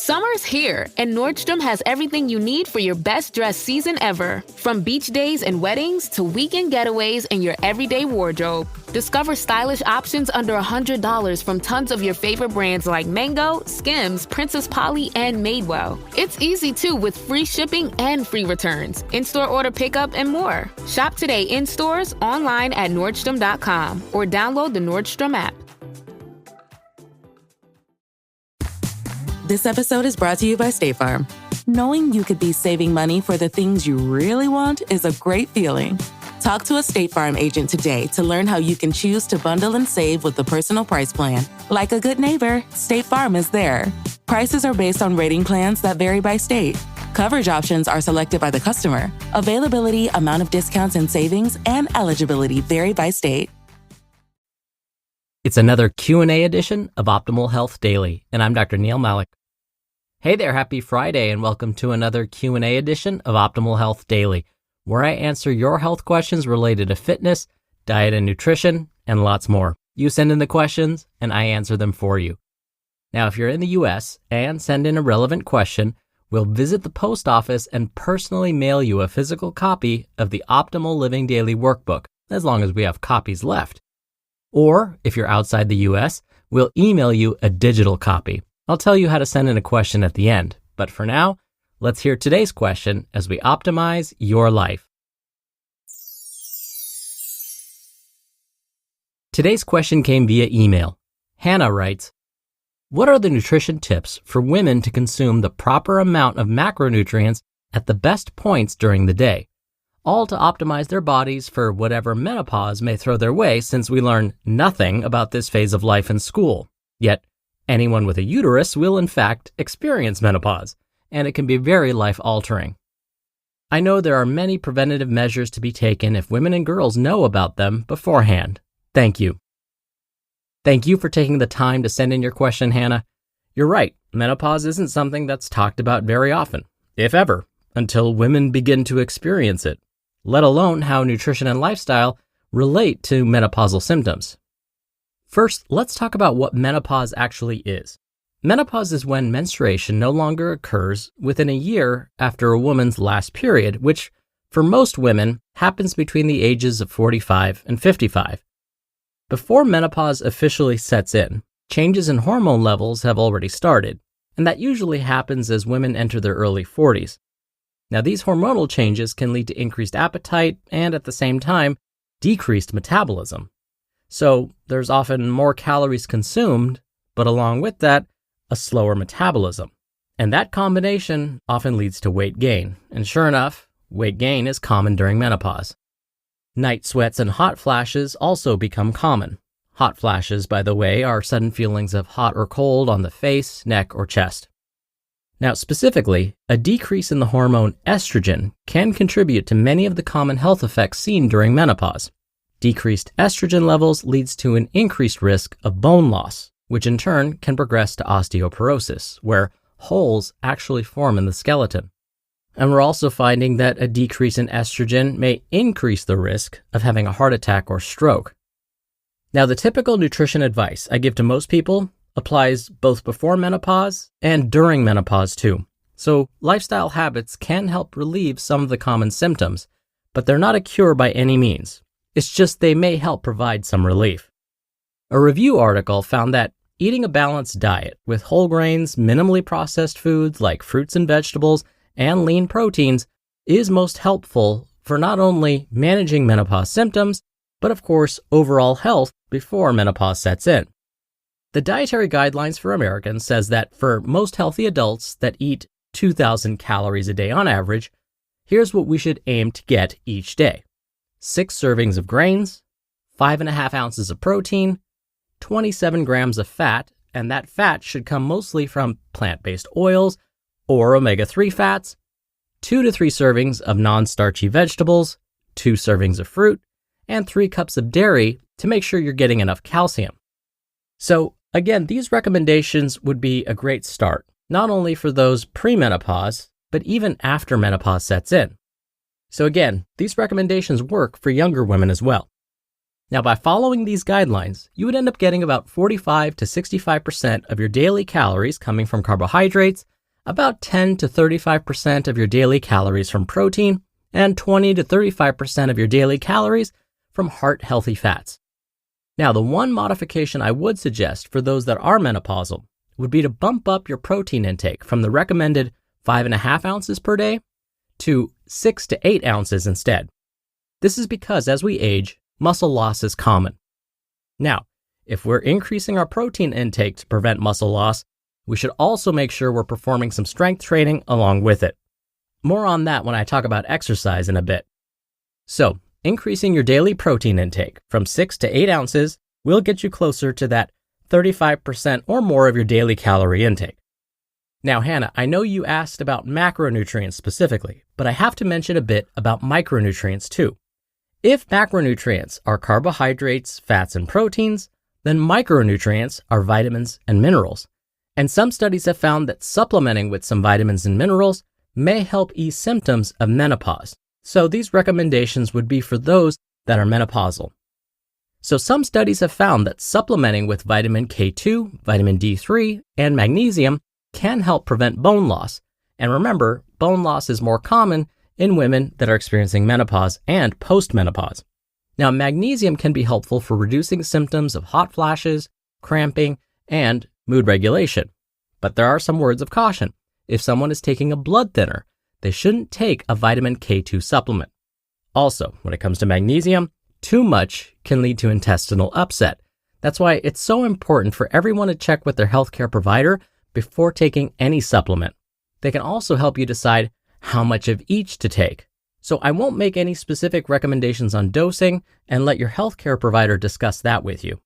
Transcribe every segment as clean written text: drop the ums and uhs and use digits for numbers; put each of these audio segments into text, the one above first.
Summer's here, and Nordstrom has everything you need for your best dress season ever. From beach days and weddings to weekend getaways and your everyday wardrobe. Discover stylish options under $100 from tons of your favorite brands like Mango, Skims, Princess Polly, and Madewell. It's easy too with free shipping and free returns, in-store order pickup, and more. Shop today in stores, online at Nordstrom.com, or download the Nordstrom app. This episode is brought to you by State Farm. Knowing you could be saving money for the things you really want is a great feeling. Talk to a State Farm agent today to learn how you can choose to bundle and save with the Personal Price Plan. Like a good neighbor, State Farm is there. Prices are based on rating plans that vary by state. Coverage options are selected by the customer. Availability, amount of discounts and savings, and eligibility vary by state. It's another Q&A edition of Optimal Health Daily, and I'm Dr. Neal Malik. Hey there, happy Friday, and welcome to another Q&A edition of Optimal Health Daily, where I answer your health questions related to fitness, diet and nutrition, and lots more. You send in the questions, and I answer them for you. Now, if you're in the U.S. and send in a relevant question, we'll visit the post office and personally mail you a physical copy of the Optimal Living Daily Workbook, as long as we have copies left. Or, if you're outside the U.S., we'll email you a digital copy. I'll tell you how to send in a question at the end, but for now, let's hear today's question as we optimize your life. Today's question came via email. Hannah writes, what are the nutrition tips for women to consume the proper amount of macronutrients at the best points during the day, all to optimize their bodies for whatever menopause may throw their way, since we learn nothing about this phase of life in school? Yet, anyone with a uterus will in fact experience menopause, and it can be very life-altering. I know there are many preventative measures to be taken if women and girls know about them beforehand. Thank you. Thank you for taking the time to send in your question, Hannah. You're right, menopause isn't something that's talked about very often, if ever, until women begin to experience it, let alone how nutrition and lifestyle relate to menopausal symptoms. First, let's talk about what menopause actually is. Menopause is when menstruation no longer occurs within a year after a woman's last period, which, for most women, happens between the ages of 45 and 55. Before menopause officially sets in, changes in hormone levels have already started, and that usually happens as women enter their early 40s. Now, these hormonal changes can lead to increased appetite and, at the same time, decreased metabolism. So there's often more calories consumed, but along with that, a slower metabolism. And that combination often leads to weight gain. And sure enough, weight gain is common during menopause. Night sweats and hot flashes also become common. Hot flashes, by the way, are sudden feelings of hot or cold on the face, neck, or chest. Now, specifically, a decrease in the hormone estrogen can contribute to many of the common health effects seen during menopause. Decreased estrogen levels leads to an increased risk of bone loss, which in turn can progress to osteoporosis, where holes actually form in the skeleton. And we're also finding that a decrease in estrogen may increase the risk of having a heart attack or stroke. Now, the typical nutrition advice I give to most people applies both before menopause and during menopause too. So lifestyle habits can help relieve some of the common symptoms, but they're not a cure by any means. It's just they may help provide some relief. A review article found that eating a balanced diet with whole grains, minimally processed foods like fruits and vegetables, and lean proteins is most helpful for not only managing menopause symptoms, but of course overall health before menopause sets in. The Dietary Guidelines for Americans says that for most healthy adults that eat 2,000 calories a day on average, here's what we should aim to get each day. 6 servings of grains, 5.5 ounces of protein, 27 grams of fat, and that fat should come mostly from plant-based oils or omega-3 fats, 2 to 3 servings of non-starchy vegetables, 2 servings of fruit, and 3 cups of dairy to make sure you're getting enough calcium. So, again, these recommendations would be a great start, not only for those premenopause, but even after menopause sets in. So again, these recommendations work for younger women as well. Now, by following these guidelines, you would end up getting about 45 to 65% of your daily calories coming from carbohydrates, about 10 to 35% of your daily calories from protein, and 20 to 35% of your daily calories from heart-healthy fats. Now, the one modification I would suggest for those that are menopausal would be to bump up your protein intake from the recommended 5.5 ounces per day to 6 to 8 ounces instead. This is because as we age, muscle loss is common. Now, if we're increasing our protein intake to prevent muscle loss, we should also make sure we're performing some strength training along with it. More on that when I talk about exercise in a bit. So, increasing your daily protein intake from 6 to 8 ounces will get you closer to that 35% or more of your daily calorie intake. Now, Hannah, I know you asked about macronutrients specifically, but I have to mention a bit about micronutrients too. If macronutrients are carbohydrates, fats, and proteins, then micronutrients are vitamins and minerals. And some studies have found that supplementing with some vitamins and minerals may help ease symptoms of menopause. So these recommendations would be for those that are menopausal. So some studies have found that supplementing with vitamin K2, vitamin D3, and magnesium can help prevent bone loss. And remember, bone loss is more common in women that are experiencing menopause and postmenopause. Now, magnesium can be helpful for reducing symptoms of hot flashes, cramping, and mood regulation. But there are some words of caution. If someone is taking a blood thinner, they shouldn't take a vitamin K2 supplement. Also, when it comes to magnesium, too much can lead to intestinal upset. That's why it's so important for everyone to check with their healthcare provider before taking any supplement. They can also help you decide how much of each to take. So I won't make any specific recommendations on dosing and let your healthcare provider discuss that with you.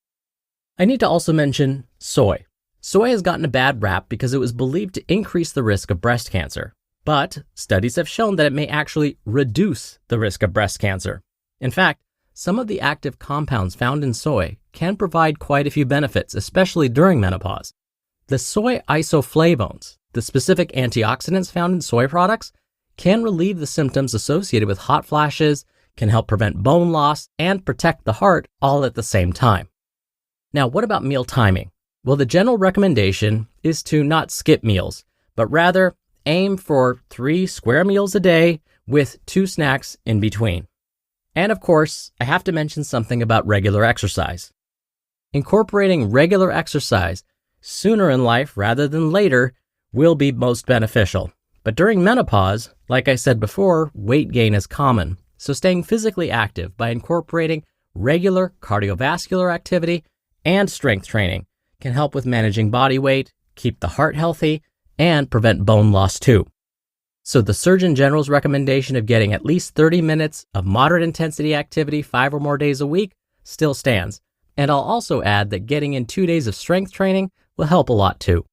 I need to also mention soy. Soy has gotten a bad rap because it was believed to increase the risk of breast cancer. But studies have shown that it may actually reduce the risk of breast cancer. In fact, some of the active compounds found in soy can provide quite a few benefits, especially during menopause. The soy isoflavones, the specific antioxidants found in soy products, can relieve the symptoms associated with hot flashes, can help prevent bone loss, and protect the heart all at the same time. Now, what about meal timing? Well, the general recommendation is to not skip meals, but rather aim for 3 square meals a day with 2 snacks in between. And of course, I have to mention something about regular exercise. Incorporating regular exercise sooner in life rather than later will be most beneficial. But during menopause, like I said before, weight gain is common. So staying physically active by incorporating regular cardiovascular activity and strength training can help with managing body weight, keep the heart healthy, and prevent bone loss too. So the Surgeon General's recommendation of getting at least 30 minutes of moderate intensity activity 5 or more days a week still stands. And I'll also add that getting in 2 days of strength training will help a lot too.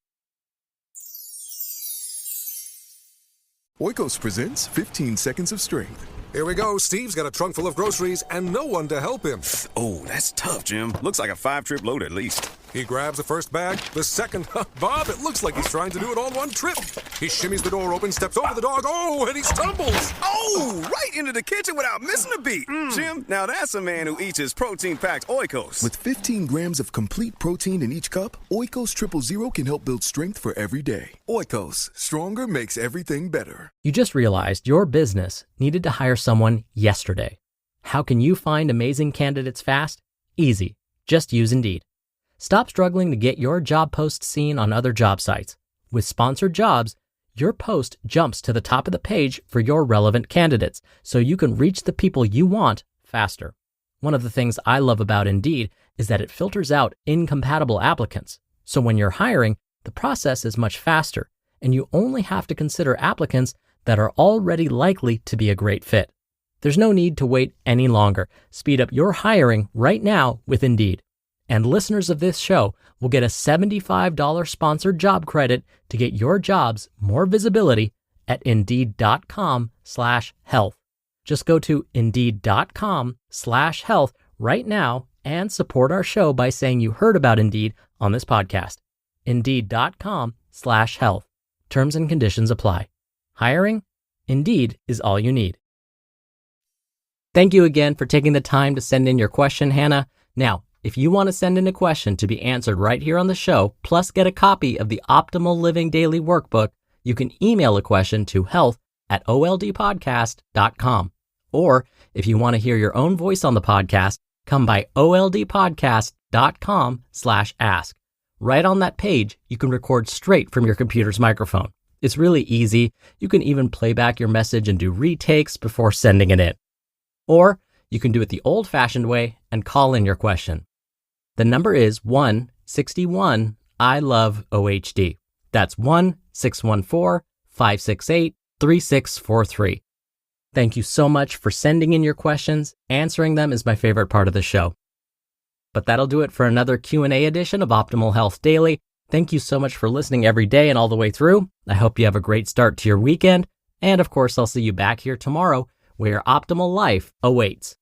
Oikos presents 15 Seconds of Strength. Here we go. Steve's got a trunk full of groceries and no one to help him. Oh, that's tough, Jim. Looks like a 5-trip load at least. He grabs the first bag, the second. Bob, it looks like he's trying to do it all in one trip. He shimmies the door open, steps over the dog. Oh, and he stumbles. Oh, right into the kitchen without missing a beat. Jim, now that's a man who eats his protein-packed Oikos. With 15 grams of complete protein in each cup, Oikos Triple Zero can help build strength for every day. Oikos, stronger makes everything better. You just realized your business needed to hire someone yesterday. How can you find amazing candidates fast? Easy. Just use Indeed. Stop struggling to get your job post seen on other job sites. With sponsored jobs, your post jumps to the top of the page for your relevant candidates, so you can reach the people you want faster. One of the things I love about Indeed is that it filters out incompatible applicants. So when you're hiring, the process is much faster, and you only have to consider applicants that are already likely to be a great fit. There's no need to wait any longer. Speed up your hiring right now with Indeed. And listeners of this show will get a $75 sponsored job credit to get your jobs more visibility at Indeed.com/health. Just go to Indeed.com/health right now and support our show by saying you heard about Indeed on this podcast. Indeed.com/health. Terms and conditions apply. Hiring? Indeed is all you need. Thank you again for taking the time to send in your question, Hannah. Now, if you want to send in a question to be answered right here on the show, plus get a copy of the Optimal Living Daily Workbook, you can email a question to health@oldpodcast.com. Or if you want to hear your own voice on the podcast, come by oldpodcast.com/ask. Right on that page, you can record straight from your computer's microphone. It's really easy. You can even play back your message and do retakes before sending it in. Or you can do it the old-fashioned way and call in your question. The number is 1-61-I-LOVE-OHD. That's 1-614-568-3643. Thank you so much for sending in your questions. Answering them is my favorite part of the show. But that'll do it for another Q&A edition of Optimal Health Daily. Thank you so much for listening every day and all the way through. I hope you have a great start to your weekend. And of course, I'll see you back here tomorrow where your optimal life awaits.